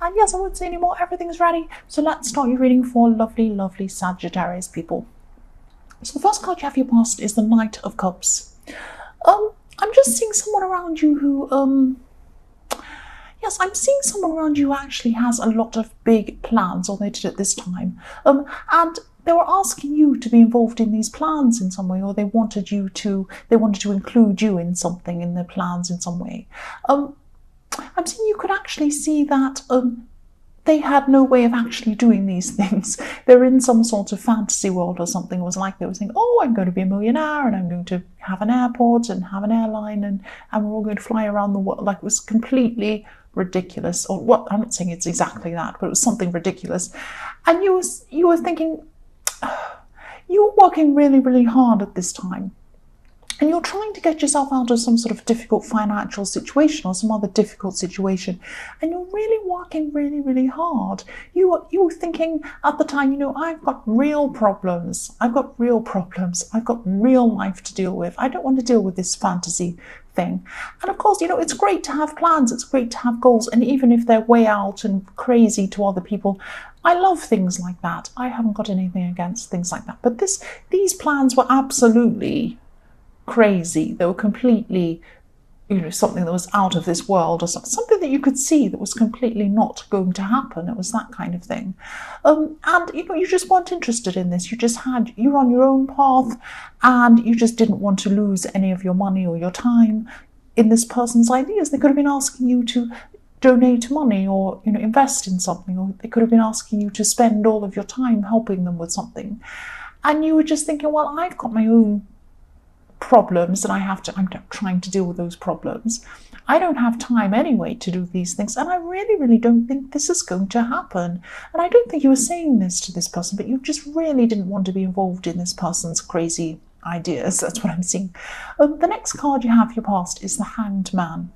And yes, I won't say anymore. Everything's ready. So let's start your reading for lovely, lovely Sagittarius people. So the first card you have your past is the Knight of Cups. I'm just seeing someone around you who, yes, I'm seeing someone around you who actually has a lot of big plans, or they did at this time. And they were asking you to be involved in these plans in some way, or they wanted to include you in something, in their plans in some way. I'm seeing you could actually see that they had no way of actually doing these things. They're in some sort of fantasy world or something. It was like they were saying, oh, I'm going to be a millionaire and I'm going to have an airport and have an airline and we're all going to fly around the world. Like, it was completely ridiculous. Or what? I'm not saying it's exactly that, but it was something ridiculous. And you were thinking, you were working really, really hard at this time. And you're trying to get yourself out of some sort of difficult financial situation or some other difficult situation. And you're really working really, really hard. You were thinking at the time, I've got real problems. I've got real problems. I've got real life to deal with. I don't want to deal with this fantasy thing. And of course, it's great to have plans. It's great to have goals. And even if they're way out and crazy to other people, I love things like that. I haven't got anything against things like that. But these plans were absolutely crazy. They were completely, something that was out of this world, or something that you could see that was completely not going to happen. It was that kind of thing. And you just weren't interested in this. You were on your own path, and you just didn't want to lose any of your money or your time in this person's ideas. They could have been asking you to donate money or invest in something, or they could have been asking you to spend all of your time helping them with something. And you were just thinking, well, I've got my own problems and I'm trying to deal with those problems. I don't have time anyway to do these things, and I really, really don't think this is going to happen. And I don't think you were saying this to this person, but you just really didn't want to be involved in this person's crazy ideas. That's what I'm seeing. The next card you have your past is the Hanged Man.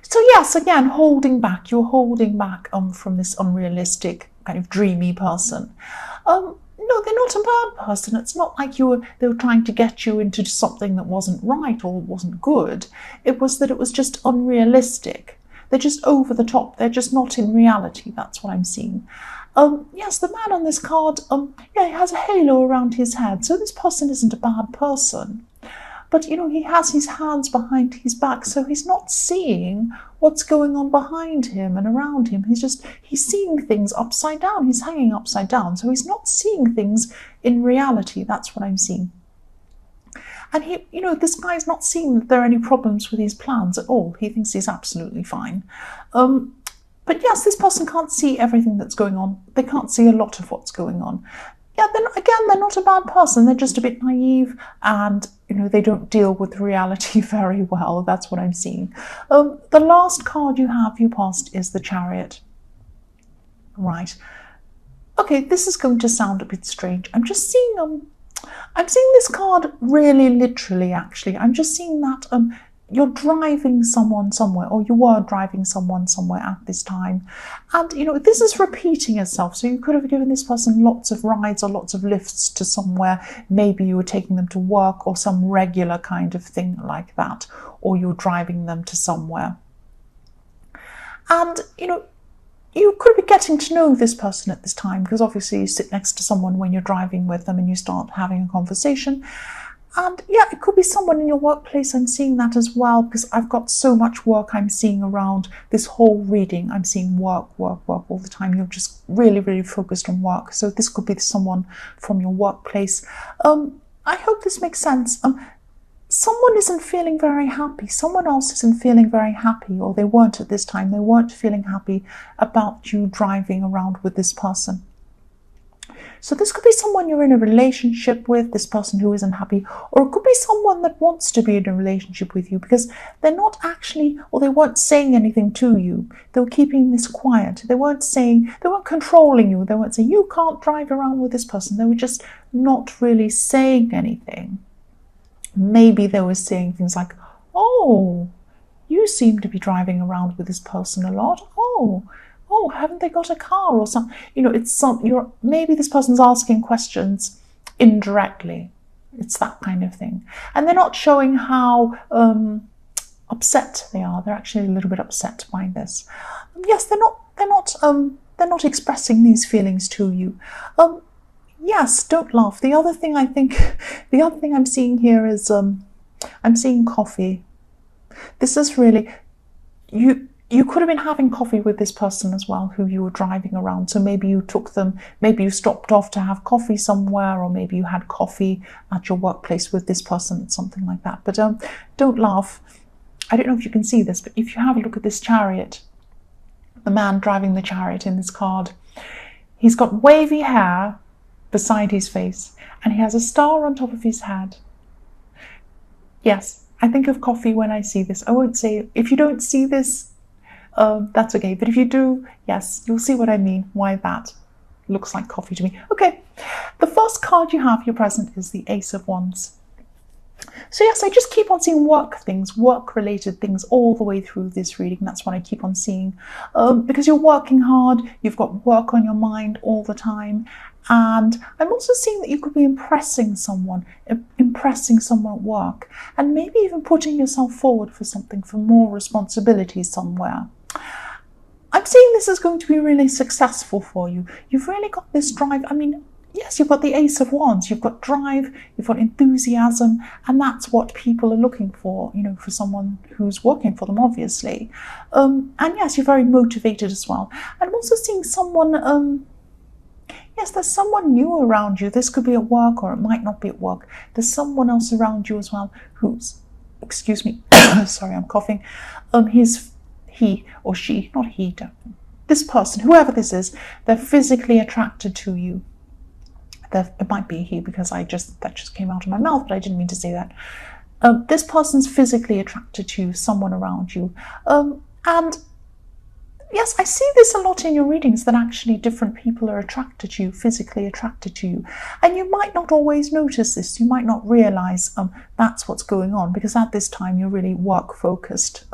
So yes, again, holding back. You're holding back from this unrealistic kind of dreamy person. No, they're not a bad person. It's not like they were trying to get you into something that wasn't right or wasn't good. It was that it was just unrealistic. They're just over the top. They're just not in reality. That's what I'm seeing. Yes, the man on this card, he has a halo around his head. So this person isn't a bad person. But, he has his hands behind his back, so he's not seeing what's going on behind him and around him. He's seeing things upside down. He's hanging upside down, so he's not seeing things in reality. That's what I'm seeing. And this guy's not seeing that there are any problems with his plans at all. He thinks he's absolutely fine. But yes, this person can't see everything that's going on. They can't see a lot of what's going on. Yeah, they're not a bad person. They're just a bit naive, and they don't deal with reality very well. That's what I'm seeing. The last card you have your past is the Chariot. Right. Okay, this is going to sound a bit strange. I'm just seeing this card really literally. Actually, I'm just seeing that you're driving someone somewhere, or you were driving someone somewhere at this time. And, this is repeating itself. So you could have given this person lots of rides or lots of lifts to somewhere. Maybe you were taking them to work or some regular kind of thing like that, or you're driving them to somewhere. And, you could be getting to know this person at this time, because obviously you sit next to someone when you're driving with them and you start having a conversation. And yeah, it could be someone in your workplace. I'm seeing that as well, because I've got so much work I'm seeing around this whole reading. I'm seeing work all the time. You're just really, really focused on work. So this could be someone from your workplace. I hope this makes sense. Someone isn't feeling very happy. Someone else isn't feeling very happy, or they weren't at this time. They weren't feeling happy about you driving around with this person. So this could be someone you're in a relationship with, this person who isn't happy, or it could be someone that wants to be in a relationship with you, because they're not actually, or they weren't saying anything to you. They were keeping this quiet. They weren't controlling you. They weren't saying, you can't drive around with this person. They were just not really saying anything. Maybe they were saying things like, oh, you seem to be driving around with this person a lot. Oh, haven't they got a car or something? Maybe this person's asking questions indirectly. It's that kind of thing. And they're not showing how upset they are. They're actually a little bit upset by this. Yes, they're not expressing these feelings to you. Yes, don't laugh. The other thing I'm seeing here is I'm seeing coffee. This is really, you could have been having coffee with this person as well who you were driving around. So maybe you took them, maybe you stopped off to have coffee somewhere, or maybe you had coffee at your workplace with this person, something like that. But don't laugh. I don't know if you can see this, but if you have a look at this chariot, the man driving the chariot in this card, he's got wavy hair beside his face, and he has a star on top of his head. Yes, I think of coffee when I see this. I won't say, if you don't see this, that's okay. But if you do, yes, you'll see what I mean, why that looks like coffee to me. Okay, the first card you have, your present, is the Ace of Wands. So yes, I just keep on seeing work things, work-related things all the way through this reading. That's what I keep on seeing. Because you're working hard, you've got work on your mind all the time. And I'm also seeing that you could be impressing someone at work, and maybe even putting yourself forward for something, for more responsibility somewhere. I'm seeing this is going to be really successful for you. You've really got this drive. I mean, yes, you've got the Ace of Wands, you've got drive, you've got enthusiasm, and that's what people are looking for, you know, for someone who's working for them, obviously. And yes, you're very motivated as well. And I'm also seeing someone, yes, there's someone new around you. This could be at work, or it might not be at work. There's someone else around you as well who's, excuse me, sorry, I'm coughing. He or she, not he, this person, whoever this is, they're physically attracted to you. It might be he, because that just came out of my mouth, but I didn't mean to say that. This person's physically attracted to someone around you. And yes, I see this a lot in your readings, that actually different people are attracted to you, physically attracted to you. And you might not always notice this. You might not realize that's what's going on, because at this time you're really work focused.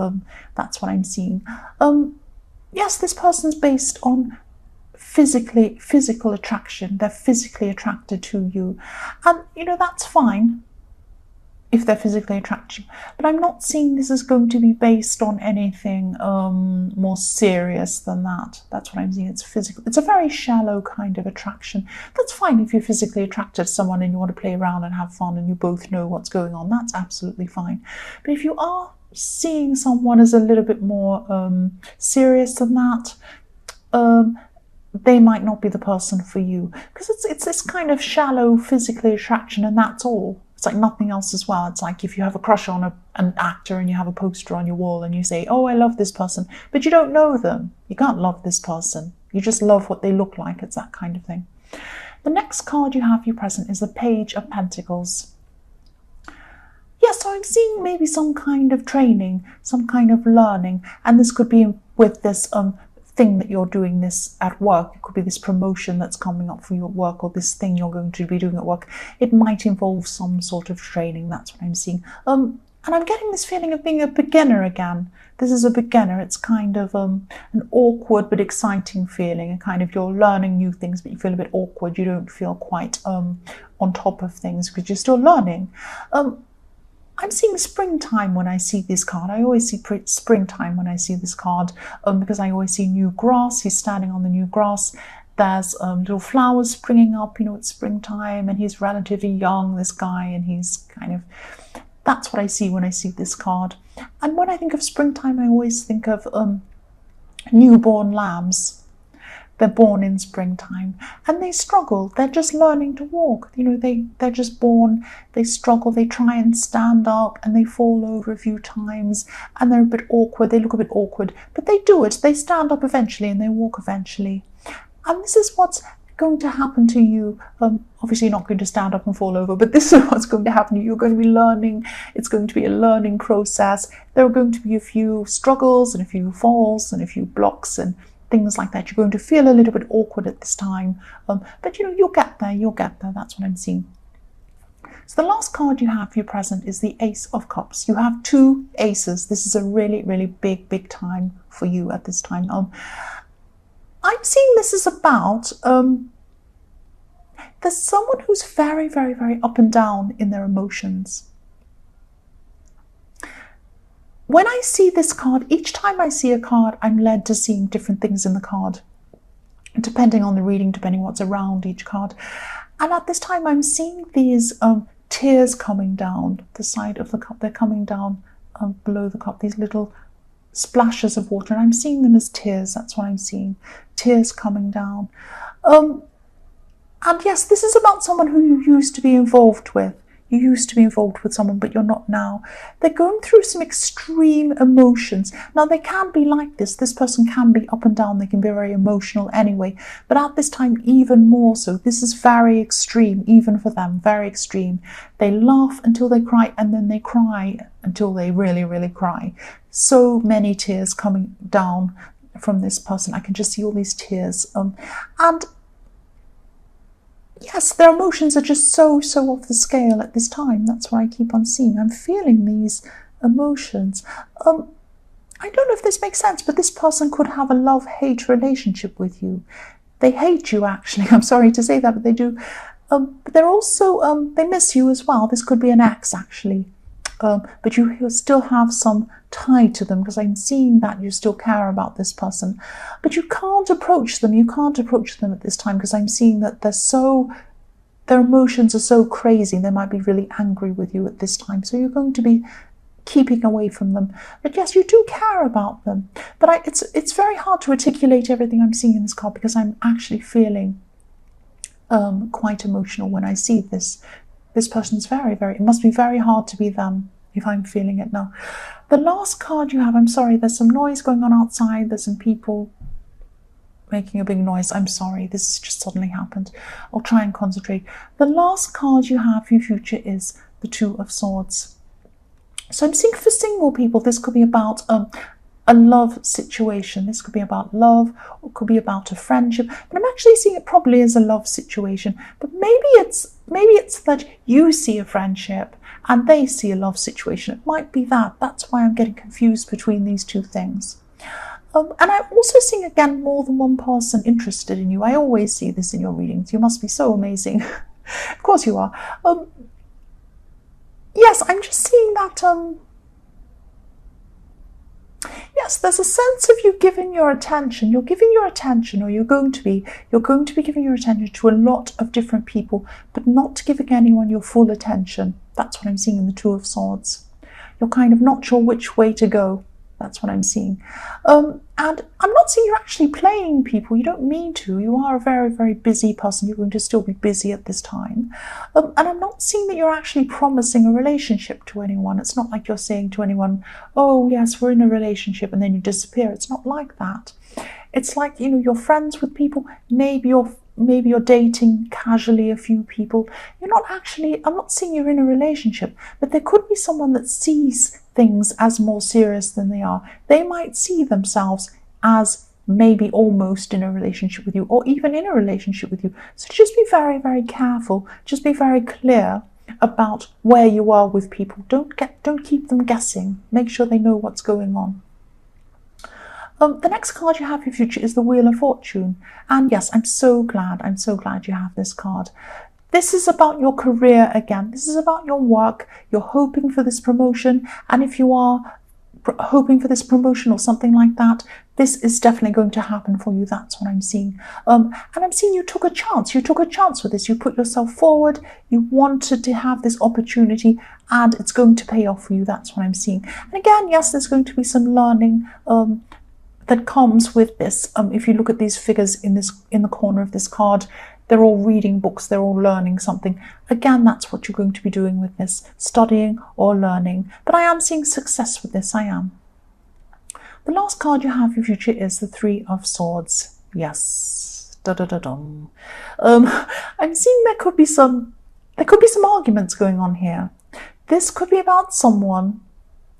That's what I'm seeing. Yes, this person's based on physical attraction. They're physically attracted to you. And, you know, that's fine if they're physically attracted, but I'm not seeing this is going to be based on anything more serious than that. That's what I'm seeing. It's physical. It's a very shallow kind of attraction. That's fine if you're physically attracted to someone and you want to play around and have fun and you both know what's going on. That's absolutely fine. But if you are seeing someone as a little bit more serious than that, they might not be the person for you, because it's this kind of shallow physical attraction, and that's all. It's like nothing else as well. It's like if you have a crush on an actor and you have a poster on your wall and you say, oh, I love this person, but you don't know them. You can't love this person. You just love what they look like. It's that kind of thing. The next card you have, your present, is the Page of Pentacles. Yeah, so I'm seeing maybe some kind of training, some kind of learning, and this could be with this thing that you're doing this at work. It could be this promotion that's coming up for your work, or this thing you're going to be doing at work. It might involve some sort of training. That's what I'm seeing. And I'm getting this feeling of being a beginner again. This is a beginner. It's kind of an awkward but exciting feeling. A kind of, you're learning new things, but you feel a bit awkward. You don't feel quite on top of things because you're still learning. I'm seeing springtime when I see this card. I always see springtime when I see this card, because I always see new grass. He's standing on the new grass. There's little flowers springing up. You know, it's springtime, and he's relatively young, this guy, and he's kind of... That's what I see when I see this card. And when I think of springtime, I always think of newborn lambs. They're born in springtime and they struggle. They're just learning to walk. You know, they're just born, they struggle, they try and stand up and they fall over a few times and they're a bit awkward. They look a bit awkward, but they do it. They stand up eventually and they walk eventually. And this is what's going to happen to you. Obviously you're not going to stand up and fall over, but this is what's going to happen to you. You're going to be learning. It's going to be a learning process. There are going to be a few struggles and a few falls and a few blocks and things like that. You're going to feel a little bit awkward at this time, but you know, you'll get there. That's what I'm seeing. So the last card you have for your present is the Ace of Cups. You have two aces. This is a really, really big time for you at this time. I'm seeing this is about, there's someone who's very, very up and down in their emotions. when I see this card, each time I see a card, I'm led to seeing different things in the card, depending on the reading, depending what's around each card. And at this time, I'm seeing these tears coming down the side of the cup. They're coming down below the cup, these little splashes of water, and I'm seeing them as tears. That's what I'm seeing, tears coming down. And yes, this is about someone who you used to be involved with. You used to be involved with someone, but you're not now. They're going through some extreme emotions. Now, they can be like this. This person can be up and down. They can be very emotional anyway. But at this time, even more so. This is very extreme, even for them, very extreme. They laugh until they cry, and then they cry until they really, really cry. So many tears coming down from this person. I can just see all these tears. And yes, their emotions are just so off the scale at this time. That's what I keep on seeing. I'm feeling these emotions. I don't know if this makes sense, but this person could have a love-hate relationship with you. They hate you, actually. I'm sorry to say that, but they do. But they're also, they miss you as well. This could be an ex, actually. But you still have some tie to them, because I'm seeing that you still care about this person. But you can't approach them. You can't approach them at this time, because I'm seeing that their emotions are so crazy. They might be really angry with you at this time. So you're going to be keeping away from them. But yes, you do care about them. But it's very hard to articulate everything I'm seeing in this card, because I'm actually feeling quite emotional when I see this. This person's it must be very hard to be them, if I'm feeling it now. The last card you have, I'm sorry, there's some noise going on outside. There's some people making a big noise. I'm sorry, this just suddenly happened. I'll try and concentrate. The last card you have for your future is the Two of Swords. So I'm seeing for single people, this could be about a love situation. This could be about love, or it could be about a friendship. But I'm actually seeing it probably as a love situation. But maybe it's that you see a friendship and they see a love situation. It might be that. That's why I'm getting confused between these two things. And I'm also seeing, again, more than one person interested in you. I always see this in your readings. You must be so amazing. Of course you are. Yes, I'm just seeing that... Yes, there's a sense of you giving your attention. You're giving your attention, or you're going to be giving your attention to a lot of different people, but not giving anyone your full attention. That's what I'm seeing in the Two of Swords. You're kind of not sure which way to go. That's what I'm seeing. And I'm not seeing you're actually playing people. You don't mean to. You are a very, very busy person. You're going to still be busy at this time. And I'm not seeing that you're actually promising a relationship to anyone. It's not like you're saying to anyone, oh, yes, we're in a relationship, and then you disappear. It's not like that. It's like, you're friends with people. Maybe you're dating casually a few people. I'm not saying you're in a relationship, but there could be someone that sees things as more serious than they are. They might see themselves as maybe almost in a relationship with you, or even in a relationship with you. So just be very, very careful. Just be very clear about where you are with people. Don't keep them guessing. Make sure they know what's going on. The next card you have for your future is the Wheel of Fortune. And yes, I'm so glad you have this card. This is about your career again. This is about your work. You're hoping for this promotion. And if you are hoping for this promotion or something like that, this is definitely going to happen for you. That's what I'm seeing. And I'm seeing you took a chance. You took a chance with this. You put yourself forward. You wanted to have this opportunity, and it's going to pay off for you. That's what I'm seeing. And again, yes, there's going to be some learning that comes with this. If you look at these figures in the corner of this card, they're all reading books, they're all learning something. Again, that's what you're going to be doing with this, studying or learning. But I am seeing success with this, I am. The last card you have for your future is the Three of Swords. Yes. Da-da-da-dum. I'm seeing there could be some arguments going on here. This could be about someone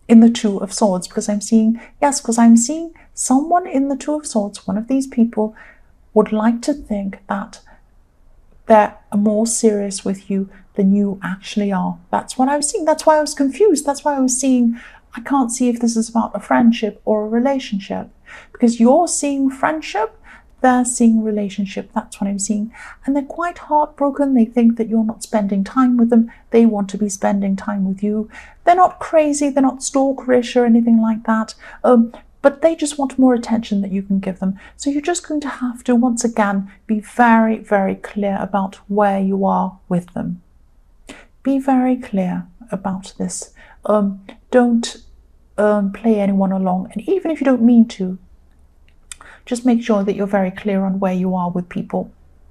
in the Two of Swords, because I'm seeing someone in the Two of Swords. One of these people would like to think that they're more serious with you than you actually are. That's what I was seeing. That's why I was confused. That's why I was seeing, I can't see if this is about a friendship or a relationship, because you're seeing friendship, they're seeing relationship. That's what I'm seeing. And they're quite heartbroken. They think that you're not spending time with them. They want to be spending time with you. They're not crazy. They're not stalkerish or anything like that. But they just want more attention that you can give them. So you're just going to have to, once again, be very, very clear about where you are with them. Be very clear about this. Don't play anyone along. And even if you don't mean to, just make sure that you're very clear on where you are with people.